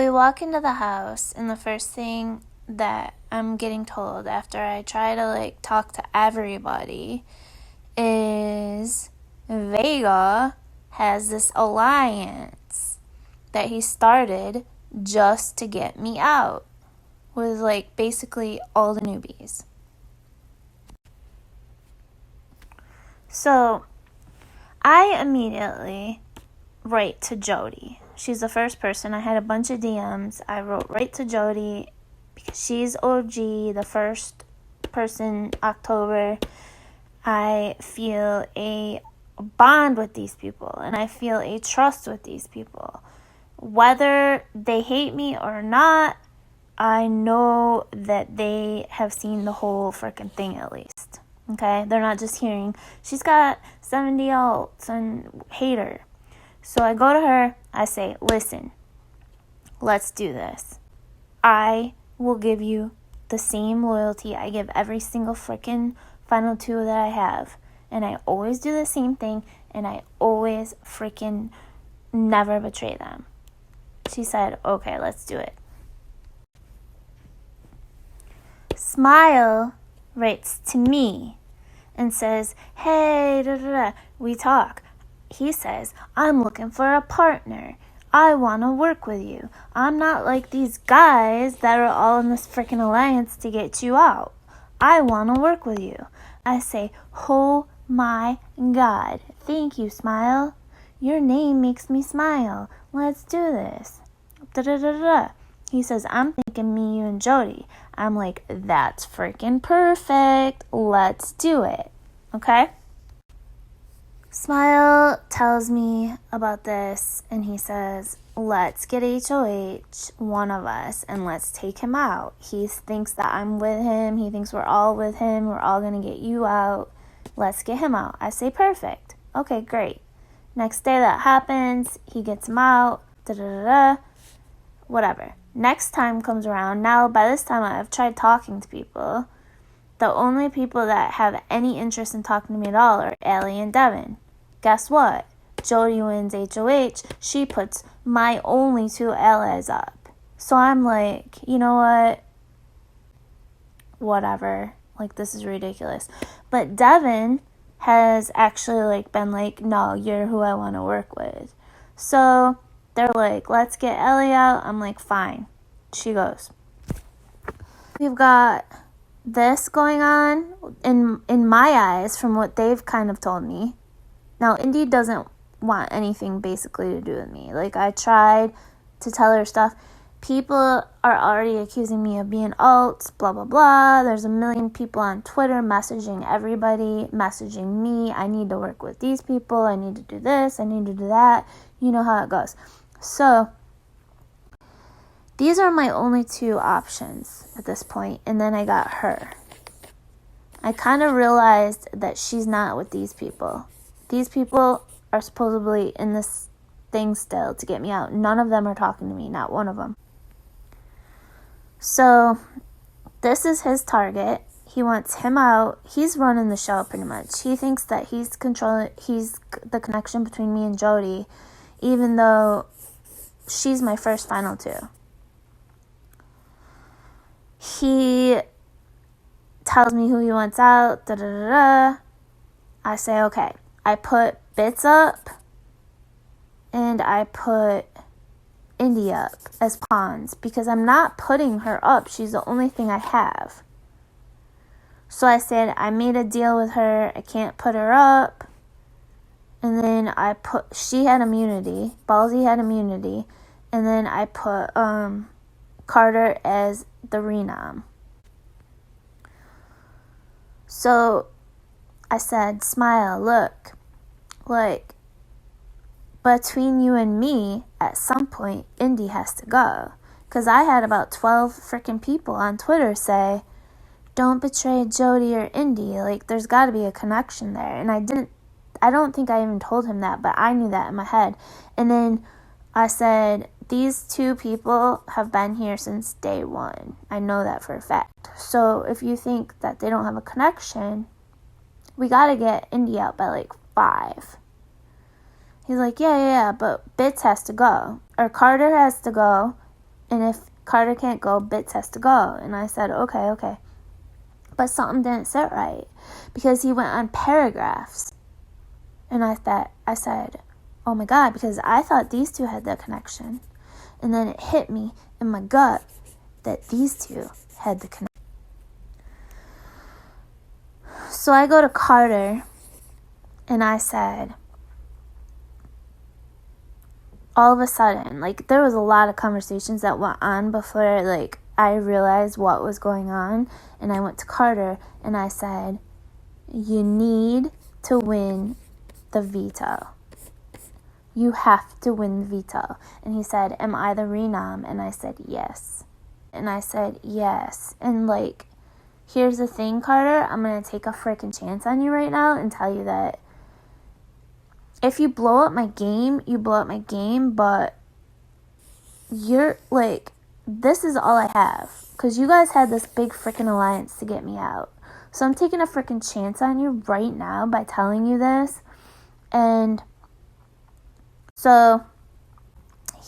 we walk into the house, and the first thing that I'm getting told after I try to talk to everybody is Vega has this alliance that he started just to get me out with basically all the newbies. So I immediately write to Jody. She's the first person. I had a bunch of DMs. I wrote right to Jody because she's OG, the first person, October. I feel a bond with these people, and I feel a trust with these people. Whether they hate me or not, I know that they have seen the whole freaking thing at least. Okay? They're not just hearing, she's got 70 alts and hate her. So I go to her, I say, listen, let's do this. I will give you the same loyalty I give every single freaking Final Two that I have. And I always do the same thing, and I always freaking never betray them. She said, okay, let's do it. Smile writes to me and says, hey, we talk. He says, I'm looking for a partner. I want to work with you. I'm not like these guys that are all in this freaking alliance to get you out. I want to work with you. I say, oh my God. Thank you, Smile. Your name makes me smile. Let's do this. He says, I'm thinking me, you, and Jody. I'm like, that's freaking perfect. Let's do it. Okay? Smile tells me about this, and he says, let's get HOH, one of us, and let's take him out. He thinks that I'm with him. He thinks we're all with him. We're all going to get you out. Let's get him out. I say, perfect. Okay, great. Next day that happens. He gets him out. Whatever. Next time comes around. Now, by this time, I've tried talking to people. The only people that have any interest in talking to me at all are Allie and Devin. Guess what? Jody wins HOH. She puts my only two allies up. So I'm like, you know what? Whatever. This is ridiculous. But Devin has actually been no, you're who I want to work with. So they're like, let's get Ellie out. I'm like, fine. She goes. We've got this going on in my eyes from what they've kind of told me. Now, Indy doesn't want anything basically to do with me. I tried to tell her stuff. People are already accusing me of being alts, blah, blah, blah. There's a million people on Twitter messaging everybody, messaging me. I need to work with these people. I need to do this. I need to do that. You know how it goes. So these are my only two options at this point. And then I got her. I kind of realized that she's not with these people. These people are supposedly in this thing still to get me out. None of them are talking to me, not one of them. So this is his target. He wants him out. He's running the show pretty much. He thinks that he's the connection between me and Jody, even though she's my first Final Two. He tells me who he wants out. I say, okay. I put Bits up, and I put Indy up as pawns, because I'm not putting her up. She's the only thing I have. So I said, I made a deal with her. I can't put her up. And then she had immunity. Ballsy had immunity. And then I put Carter as the Renom. So I said, Smile, look, between you and me, at some point, Indy has to go. Because I had about 12 freaking people on Twitter say, don't betray Jody or Indy. There's got to be a connection there. And I don't think I even told him that, but I knew that in my head. And then I said, these two people have been here since day one. I know that for a fact. So if you think that they don't have a connection, we got to get Indy out by 5. He's like, yeah, but Bits has to go. Or Carter has to go. And if Carter can't go, Bits has to go. And I said, okay. But something didn't sit right because he went on paragraphs. And I said, oh my God, because I thought these two had the connection. And then it hit me in my gut that these two had the connection. So I go to Carter and I said, all of a sudden, like, there was a lot of conversations that went on before, like, I realized what was going on. And I went to Carter and I said, you need to win the veto. You have to win the veto. And he said, am I the renom? And I said, yes. And I said, yes. And, like, here's the thing, Carter. I'm going to take a freaking chance on you right now and tell you that if you blow up my game, you blow up my game, but you're, like, this is all I have. Because you guys had this big freaking alliance to get me out. So I'm taking a freaking chance on you right now by telling you this. And so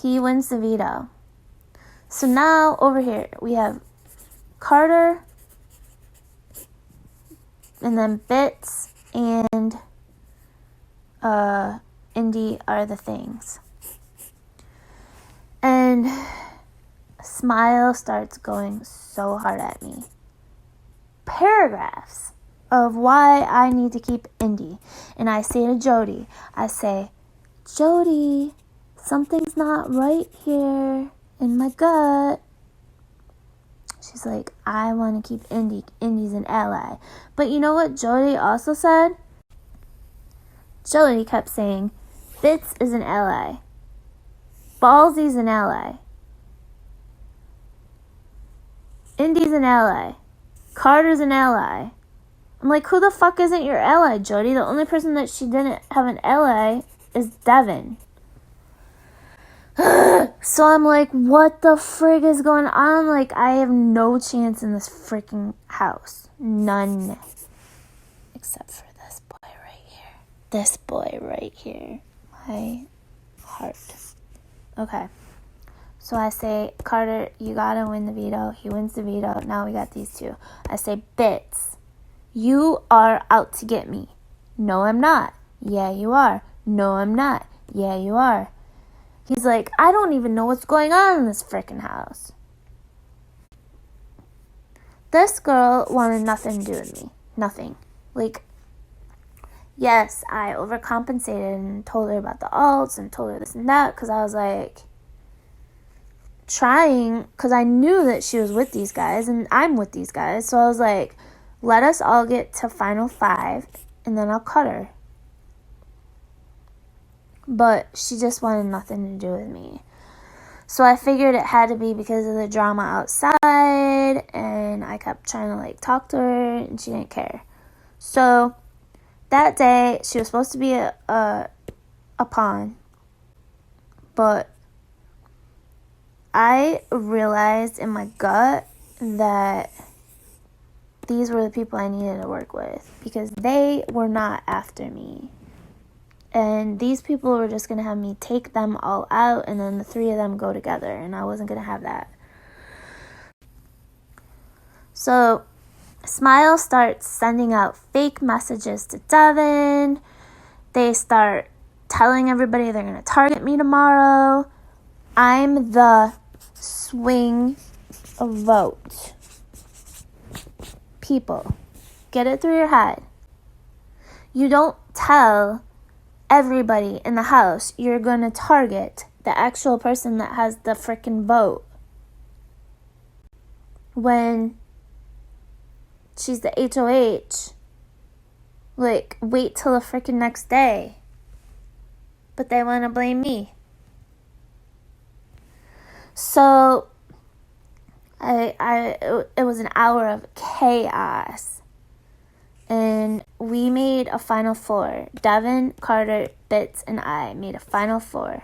he wins the veto. So now over here we have Carter and then Bits and Indy are the things. And Smile starts going so hard at me. Paragraphs of why I need to keep Indy. And I say to Jody, I say, Jody, something's not right here in my gut. She's like, I want to keep Indy. Indy's an ally. But you know what Jody also said? Jody kept saying, Bits is an ally. Ballsy's an ally. Indy's an ally. Carter's an ally. I'm like, who the fuck isn't your ally, Jody? The only person that she didn't have an ally is Devin. So I'm like, what the frig is going on? Like, I have no chance in this freaking house. None. Except for this boy right here. This boy right here. My heart. Okay. So I say, Carter, you gotta win the veto. He wins the veto. Now we got these two. I say, Bits, you are out to get me. No, I'm not. Yeah, you are. No, I'm not. Yeah, you are. He's like, I don't even know what's going on in this freaking house. This girl wanted nothing to do with me. Nothing. Like, yes, I overcompensated and told her about the alts and told her this and that because I was like, trying, because I knew that she was with these guys and I'm with these guys. So I was like, let us all get to final 5 and then I'll cut her. But she just wanted nothing to do with me. So I figured it had to be because of the drama outside, and I kept trying to, like, talk to her, and she didn't care. So that day, she was supposed to be a pawn, but I realized in my gut that these were the people I needed to work with because they were not after me. And these people were just going to have me take them all out and then the 3 of them go together. And I wasn't going to have that. So Smile starts sending out fake messages to Devin. They start telling everybody they're going to target me tomorrow. I'm the swing vote. People, get it through your head. You don't tell everybody in the house you're going to target the actual person that has the frickin' vote when she's the HOH. Like, wait till the frickin' next day. But they want to blame me. So it was an hour of chaos. And we made a final 4. Devin, Carter, Bits, and I made a final 4.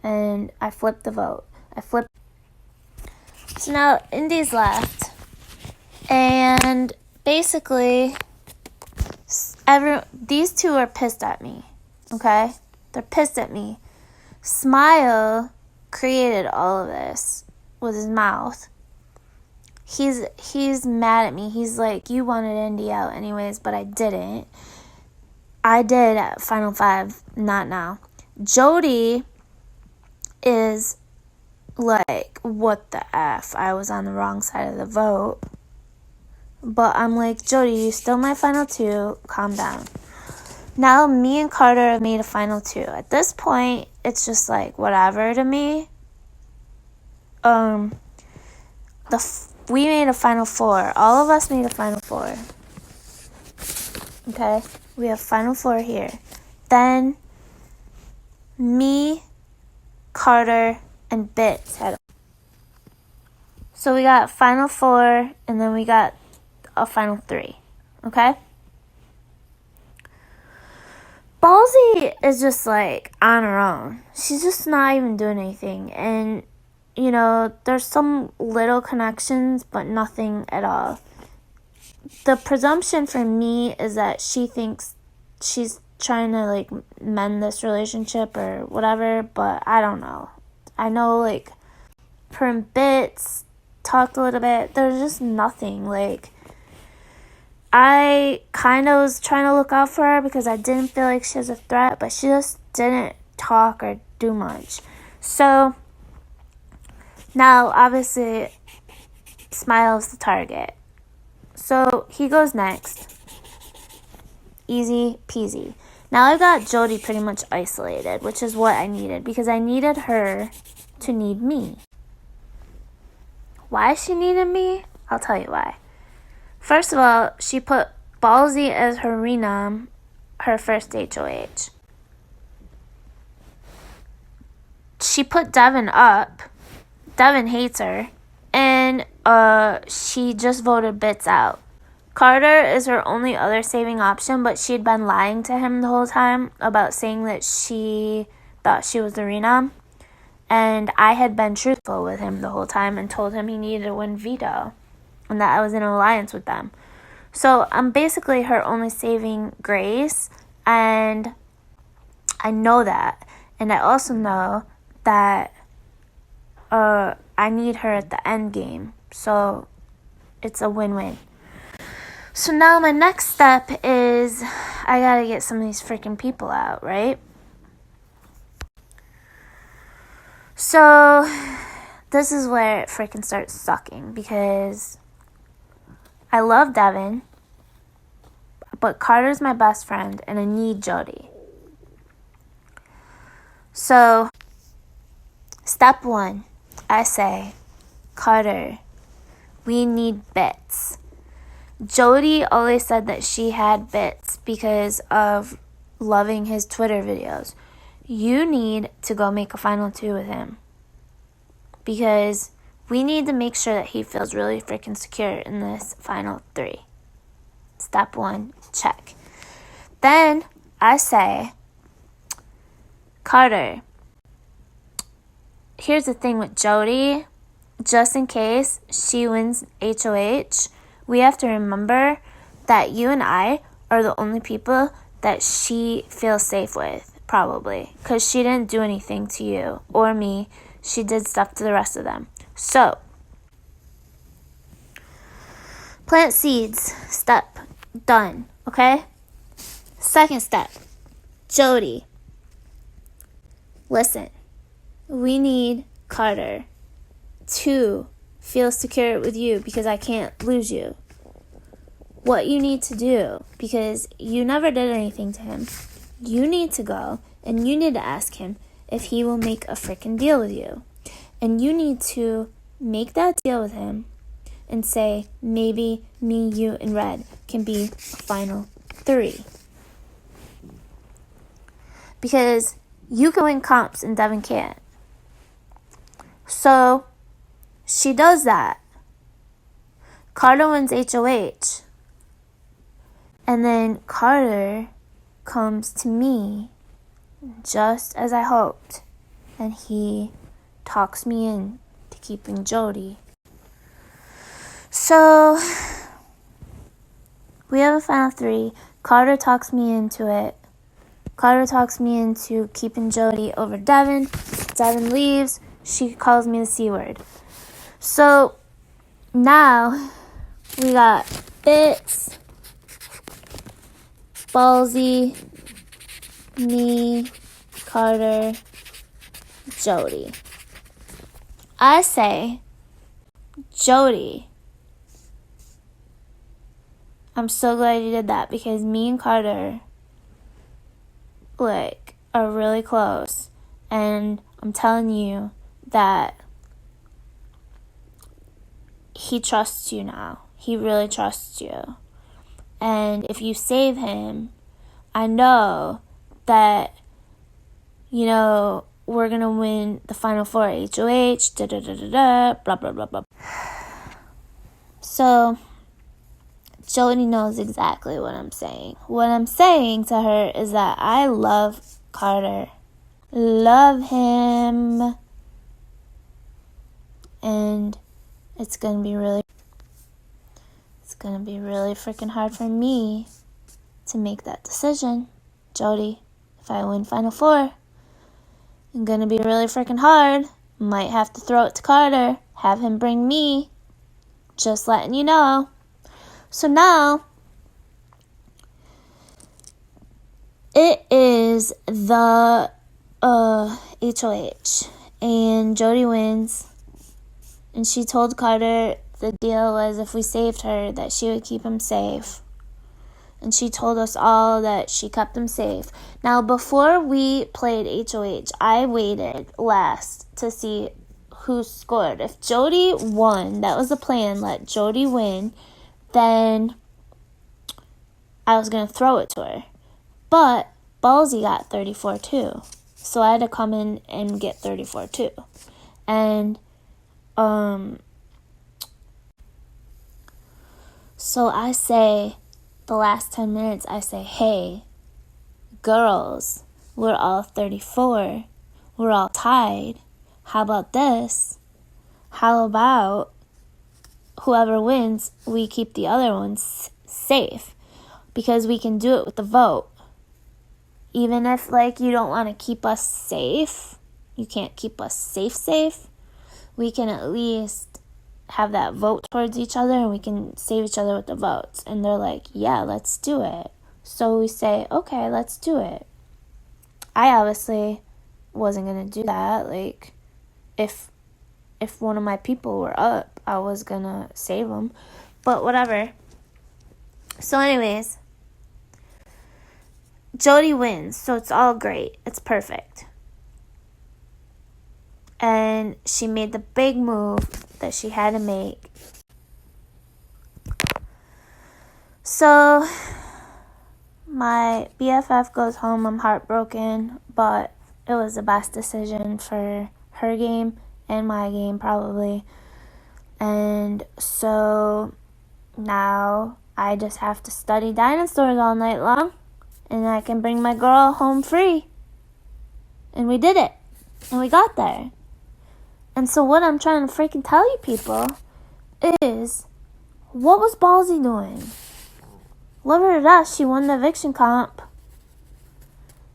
And I flipped the vote. So now Indy's left. And basically, these two are pissed at me. Okay? They're pissed at me. Smile created all of this with his mouth. He's mad at me. He's like, you wanted Indy out anyways, but I didn't. I did at Final 5, not now. Jody is like, what the F? I was on the wrong side of the vote. But I'm like, Jody, you still my Final 2. Calm down. Now me and Carter have made a Final 2. At this point, it's just like whatever to me. We made a Final 4. All of us made a Final 4. Okay? We have Final 4 here. Then me, Carter, and Bits had. So we got Final 4, and then we got a Final 3. Okay? Ballsy is just like on her own. She's just not even doing anything. And, you know, there's some little connections, but nothing at all. The presumption for me is that she thinks she's trying to, like, mend this relationship or whatever, but I don't know. I know, like, her and Bits talked a little bit. There's just nothing, like, I kind of was trying to look out for her because I didn't feel like she was a threat, but she just didn't talk or do much. So, now, obviously, Smile's the target. So, he goes next. Easy peasy. Now, I've got Jody pretty much isolated, which is what I needed, because I needed her to need me. Why she needed me? I'll tell you why. First of all, she put Ballsy as her renom, her first HOH. She put Devin up. Devin hates her. And she just voted Bits out. Carter is her only other saving option, but she'd been lying to him the whole time about saying that she thought she was the renom. And I had been truthful with him the whole time and told him he needed to win veto. And that I was in an alliance with them. So I'm basically her only saving grace, and I know that. And I also know that I need her at the end game. So it's a win-win. So now my next step is I gotta get some of these freaking people out, right? So this is where it freaking starts sucking, because I love Devin, but Carter's my best friend, and I need Jody. So, step 1, I say, Carter, we need Bits. Jody always said that she had Bits because of loving his Twitter videos. You need to go make a Final 2 with him, because we need to make sure that he feels really freaking secure in this Final 3. Step 1, check. Then I say, Carter, here's the thing with Jody. Just in case she wins HOH, we have to remember that you and I are the only people that she feels safe with, probably. Because she didn't do anything to you or me. She did stuff to the rest of them. So, plant seeds. Step. Done. Okay? Second step. Jody. Listen. We need Carter to feel secure with you because I can't lose you. What you need to do, because you never did anything to him, you need to go and you need to ask him if he will make a freaking deal with you. And you need to make that deal with him and say, maybe me, you, and Red can be a Final 3. Because you can win comps and Devin can't. So, she does that. Carter wins HOH. And then Carter comes to me, just as I hoped. And he talks me in to keeping Jody. So, we have a Final 3. Carter talks me into it. Carter talks me into keeping Jody over Devin. Devin leaves. She calls me the C word. So now we got Fitz, Ballsy, me, Carter, Jody. I say, Jody, I'm so glad you did that, because me and Carter, like, are really close. And I'm telling you that he trusts you now. He really trusts you. And if you save him, I know that, you know, we're going to win the Final Four, HOH, blah, blah, blah, blah. So, Jody knows exactly what I'm saying. What I'm saying to her is that I love Carter. Love him. And it's going to be really freaking hard for me to make that decision, Jody. If I win Final Four, it's going to be really freaking hard. Might have to throw it to Carter, have him bring me. Just letting you know. So now, it is the HOH, and Jody wins. And she told Carter the deal was if we saved her, that she would keep him safe. And she told us all that she kept him safe. Now, before we played HOH, I waited last to see who scored. If Jody won, that was the plan, let Jody win, then I was going to throw it to her. But Ballsy got 34 too. So I had to come in and get 34 too. And so I say, the last 10 minutes, I say, hey, girls, we're all 34. We're all tied. How about this? How about whoever wins, we keep the other ones safe? Because we can do it with the vote. Even if, like, you don't want to keep us safe, you can't keep us safe, we can at least have that vote towards each other, and we can save each other with the votes. And they're like, yeah, let's do it. So we say, okay, let's do it. I obviously wasn't going to do that. Like, if one of my people were up, I was going to save them. But whatever. So anyways, Jody wins, so it's all great. It's perfect. And she made the big move that she had to make. So my BFF goes home. I'm heartbroken, but it was the best decision for her game and my game probably. And so now I just have to study dinosaurs all night long, and I can bring my girl home free. And we did it. And we got there. And so what I'm trying to freaking tell you people is, what was Ballsy doing? Love her to death. She won the eviction comp.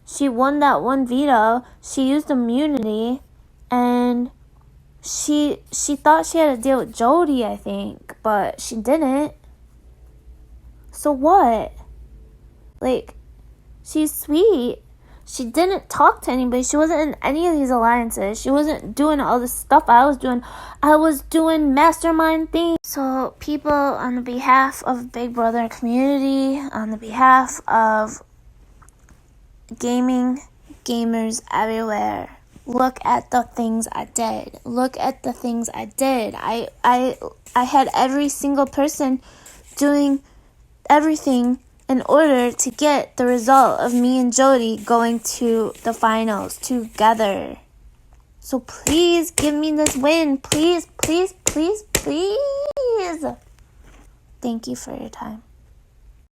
She won that one veto. She used immunity. And she thought she had to deal with Jody, I think. But she didn't. So what? Like, she's sweet. She didn't talk to anybody. She wasn't in any of these alliances. She wasn't doing all the stuff I was doing. I was doing mastermind things. So people, on the behalf of Big Brother community, on the behalf of gamers everywhere, look at the things I did. Look at the things I did. I had every single person doing everything in order to get the result of me and Jody going to the finals together. So please give me this win. Please, please, please, please. Thank you for your time.